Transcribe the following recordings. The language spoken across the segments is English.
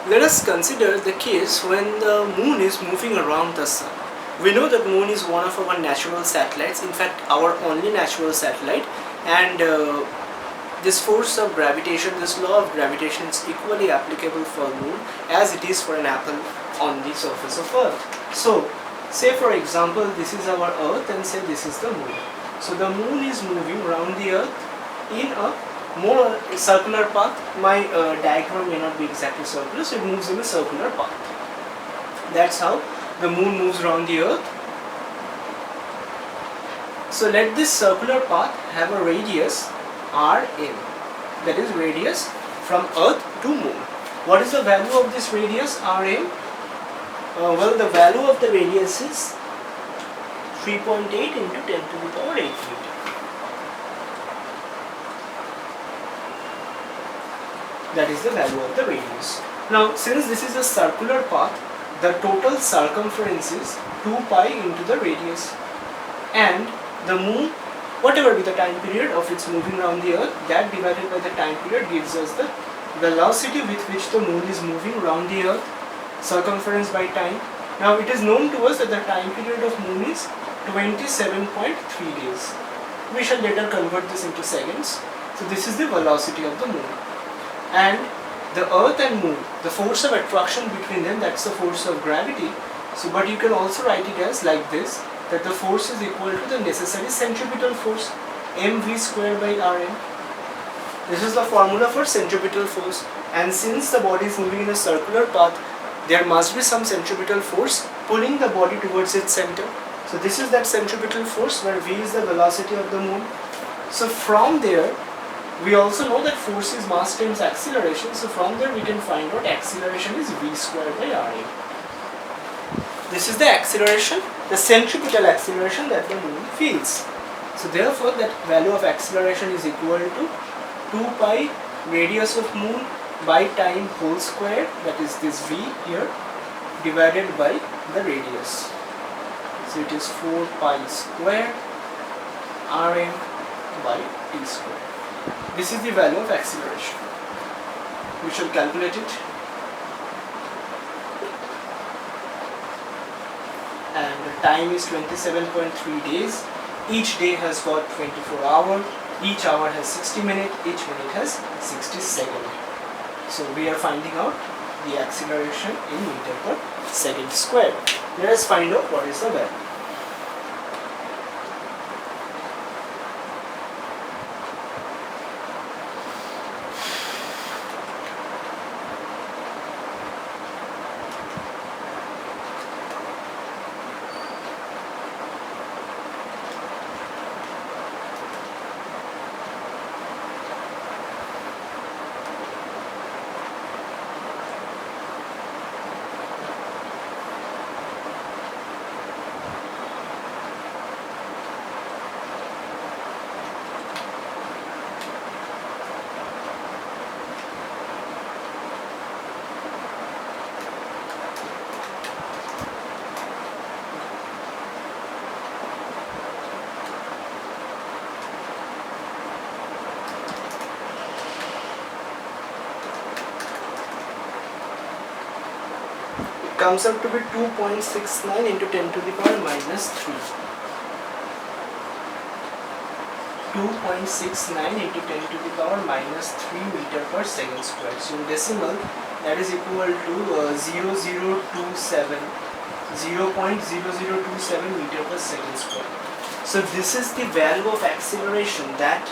Let us consider the case when the moon is moving around the sun. We know that moon is one of our natural satellites, in fact our only natural satellite, and this force of gravitation, this law of gravitation is equally applicable for moon as it is for an apple on the surface of earth. So say for example this is our earth and say this is the moon. So the moon is moving around the earth in a more circular path. My diagram may not be exactly circular, so it moves in a circular path. That's how the moon moves around the earth. So let this circular path have a radius Rm, that is radius from earth to moon. What is the value of this radius Rm? Well, the value of the radius is 3.8 into 10 to the power 8 meter. That is the value of the radius. Now, since this is a circular path, the total circumference is 2 pi into the radius, and the moon, whatever be the time period of its moving around the earth, that divided by the time period gives us the velocity with which the moon is moving around the earth, circumference by time. Now it is known to us that the time period of moon is 27.3 days. We shall later convert this into seconds. So this is the velocity of the moon. And the earth and moon, the force of attraction between them, that's the force of gravity. So but you can also write it as like this, that the force is equal to the necessary centripetal force, mv square by rm. This is the formula for centripetal force, and since the body is moving in a circular path, there must be some centripetal force pulling the body towards its center. So this is that centripetal force, where v is the velocity of the moon. So from there, we also know that force is mass times acceleration. So from there we can find out acceleration is v square by rm. This is the acceleration, the centripetal acceleration that the moon feels. So therefore that value of acceleration is equal to 2 pi radius of moon by time whole square, that is this v here, divided by the radius. So it is 4 pi square rm by t square. This is the value of acceleration. We shall calculate it. And the time is 27.3 days. Each day has got 24 hours. Each hour has 60 minutes. Each minute has 60 seconds. So we are finding out the acceleration in meter per second square. Let us find out what is the value. Comes up to be 2.69 into 10 to the power minus 3. 2.69 into 10 to the power minus 3 meter per second square. So in decimal, that is equal to 0.0027 meter per second square. So this is the value of acceleration that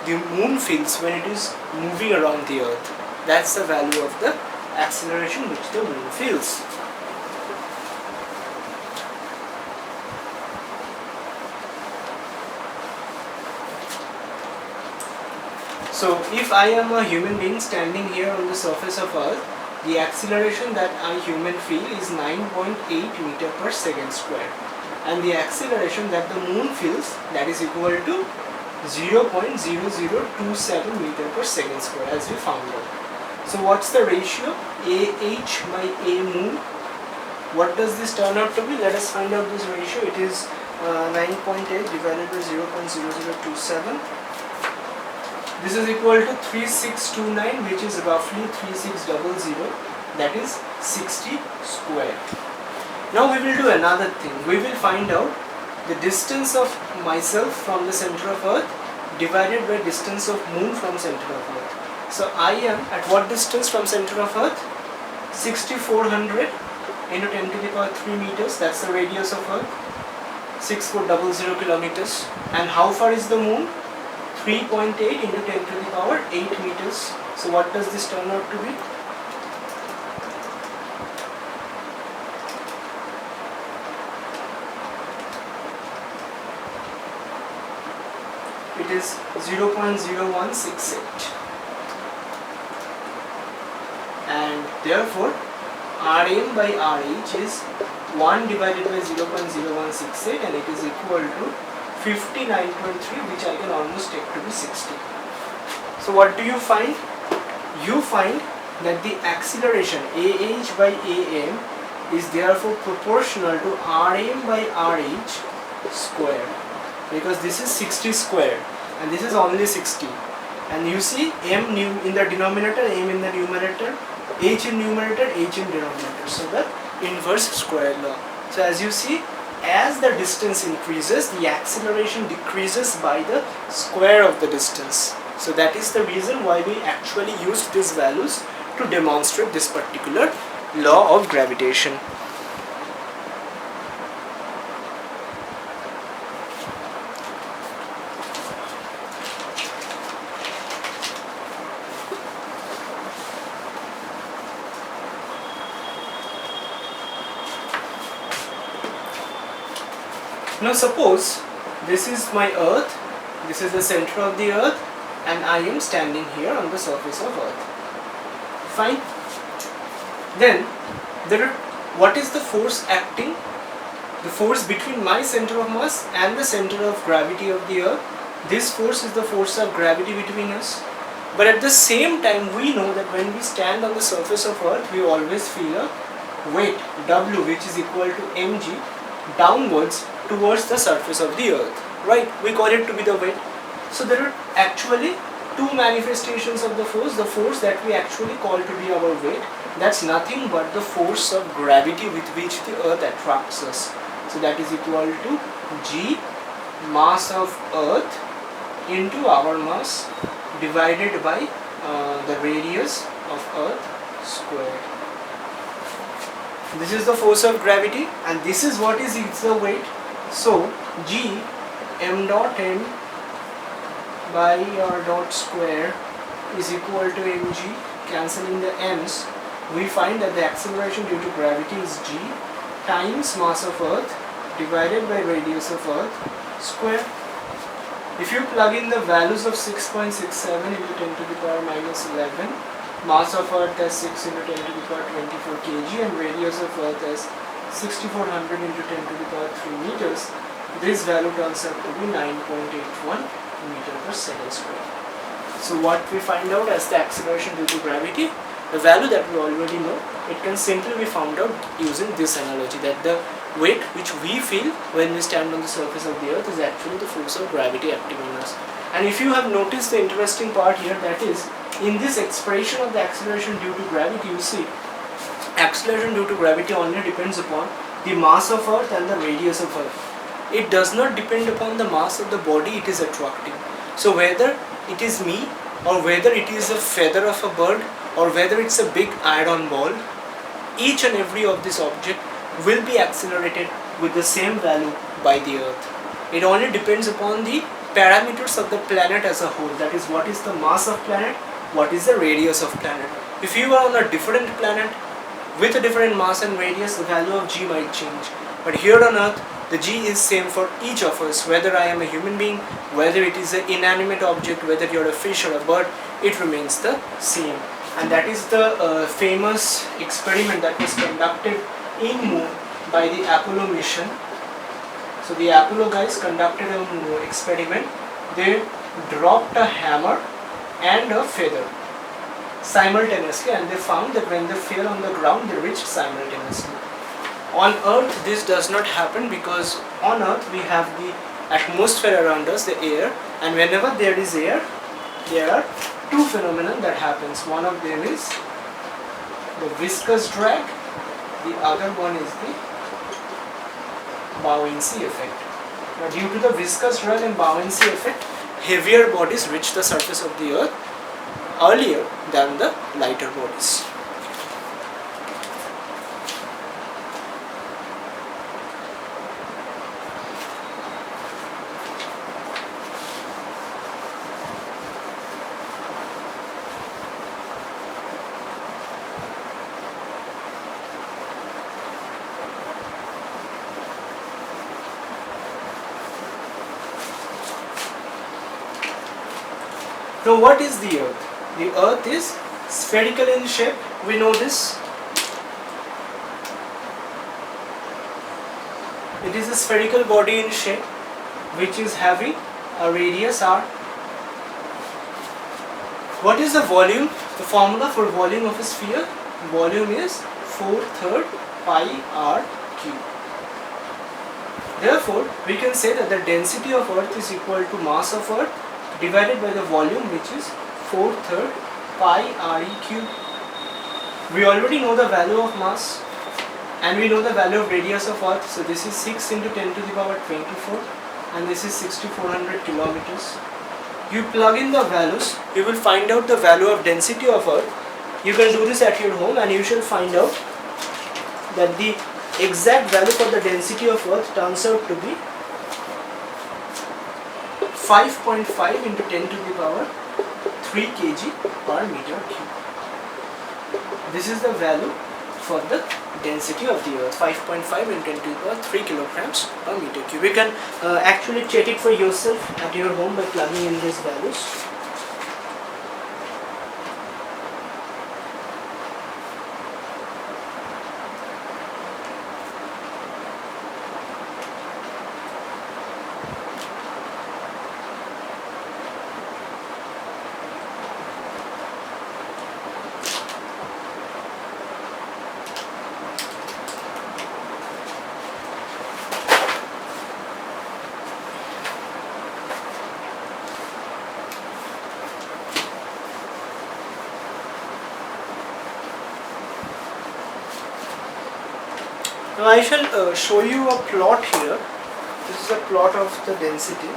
the moon feels when it is moving around the earth. That's the value of the acceleration which the moon feels. So if I am a human being standing here on the surface of earth, the acceleration that I human feel is 9.8 meter per second square, and the acceleration that the moon feels, that is equal to 0.0027 meter per second square, as we found out. So what's the ratio? AH by A moon. What does this turn out to be? Let us find out this ratio. It is 9.8 divided by 0.0027. This is equal to 3629, which is roughly 3600 that is 60 square. Now we will do another thing. We will find out the distance of myself from the center of earth divided by distance of moon from center of earth. So I am at what distance from center of earth? 6400 into 10 to the power 3 meters, that's the radius of earth. 6400 kilometers. And how far is the moon? 3.8 into 10 to the power 8 meters. So what does this turn out to be? It is 0.0168. And therefore Rm by Rh is 1 divided by 0.0168 and it is equal to 59.3, which I can almost take to be 60. So what do you find? You find that the acceleration AH by AM is therefore proportional to Rm by Rh square, because this is 60 square and this is only 60. And you see m in the denominator, m in the numerator, h in numerator, h in denominator. So the inverse square law. So as you see, as the distance increases, the acceleration decreases by the square of the distance. So that is the reason why we actually used these values to demonstrate this particular law of gravitation. Now suppose this is my earth, this is the center of the earth, and I am standing here on the surface of earth. Fine. Then what is the force acting? The force between my center of mass and the center of gravity of the earth. This force is the force of gravity between us. But at the same time, we know that when we stand on the surface of earth, we always feel a weight W, which is equal to mg, downwards towards the surface of the earth, right? We call it to be the weight. So there are actually two manifestations of the force that we actually call to be our weight, that's nothing but the force of gravity with which the earth attracts us. So that is equal to g, mass of earth, into our mass divided by the radius of earth squared. This is the force of gravity and this is what is the weight. So g m dot n by r dot square is equal to mg. Cancelling the m's, we find that the acceleration due to gravity is g times mass of earth divided by radius of earth square. If you plug in the values of 6.67 into 10 to the power minus 11, mass of earth as 6 into 10 to the power 24 kg and radius of earth as 6400 into 10 to the power 3 meters, this value turns out to be 9.81 meter per second square. So what we find out as the acceleration due to gravity, the value that we already know, it can simply be found out using this analogy, that the weight which we feel when we stand on the surface of the earth is actually the force of gravity acting on us. And if you have noticed the interesting part here, that is, in this expression of the acceleration due to gravity, you see acceleration due to gravity only depends upon the mass of earth and the radius of earth. It does not depend upon the mass of the body it is attracting. So whether it is me, or whether it is a feather of a bird, or whether it's a big iron ball, each and every of this object will be accelerated with the same value by the earth. It only depends upon the parameters of the planet as a whole, that is, what is the mass of planet, what is the radius of planet. If you are on a different planet with a different mass and radius, the value of g might change. But here on earth, the g is same for each of us, whether I am a human being, whether it is an inanimate object, whether you're a fish or a bird, it remains the same. And that is the famous experiment that was conducted in moon by the Apollo mission. So the Apollo guys conducted an experiment. They dropped a hammer and a feather simultaneously, and they found that when they fell on the ground, they reached simultaneously. On Earth, this does not happen, because on Earth we have the atmosphere around us, the air, and whenever there is air, there are two phenomena that happens. One of them is the viscous drag, the other one is the buoyancy effect. Now due to the viscous drag and buoyancy effect, heavier bodies reach the surface of the earth earlier than the lighter bodies. Now what is the earth? The earth is spherical in shape, we know this. It is a spherical body in shape which is having a radius r. What is the volume? The formula for volume of a sphere? Volume is 4/3 pi r cube. Therefore, we can say that the density of earth is equal to mass of earth divided by the volume, which is 4/3 pi re cube. We already know the value of mass and we know the value of radius of earth. So this is 6 into 10 to the power 24 and this is 6400 kilometers. You plug in the values, you will find out the value of density of earth. You can do this at your home and you shall find out that the exact value for the density of earth turns out to be 5.5 into 10 to the power 3 kg per meter cube. This is the value for the density of the earth, 5.5 into 10 to the power 3 kilograms per meter cube. You can actually check it for yourself at your home by plugging in these values. Now I shall show you a plot here. This is a plot of the density.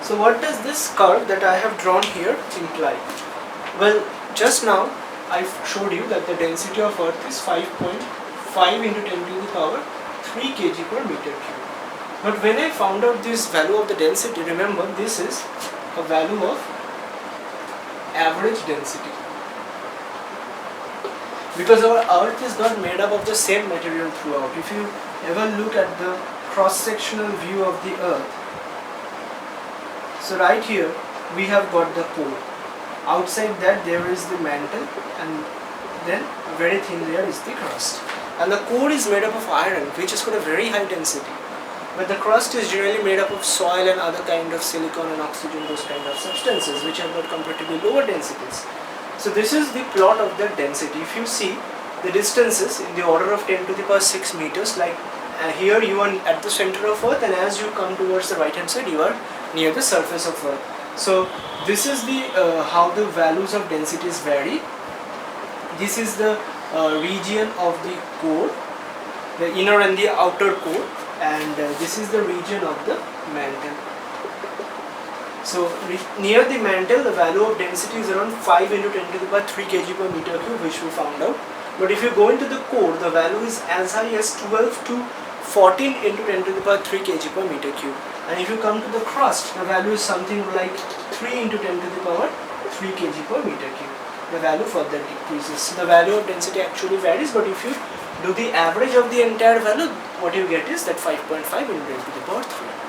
So what does this curve that I have drawn here imply? Well, just now I showed you that the density of earth is 5.5 into 10 to the power 3 kg per meter cube. But when I found out this value of the density, remember this is a value of average density. Because our earth is not made up of the same material throughout. If you ever look at the cross-sectional view of the earth, so right here we have got the core. Outside that there is the mantle and then a very thin layer is the crust. And the core is made up of iron, which has got a very high density. But the crust is generally made up of soil and other kind of silicon and oxygen, those kind of substances which have got comparatively lower densities. So this is the plot of the density. If you see the distances in the order of 10 to the power 6 meters, like here you are at the center of earth, and as you come towards the right hand side you are near the surface of earth. So this is the how the values of densities vary. This is the region of the core, the inner and the outer core, and this is the region of the mantle. So near the mantle, the value of density is around 5 into 10 to the power 3 kg per meter cube, which we found out. But if you go into the core, the value is as high as 12 to 14 into 10 to the power 3 kg per meter cube. And if you come to the crust, the value is something like 3 into 10 to the power 3 kg per meter cube. The value further decreases. The value of density actually varies, but if you do the average of the entire value, what you get is that 5.5 into 10 to the power 3.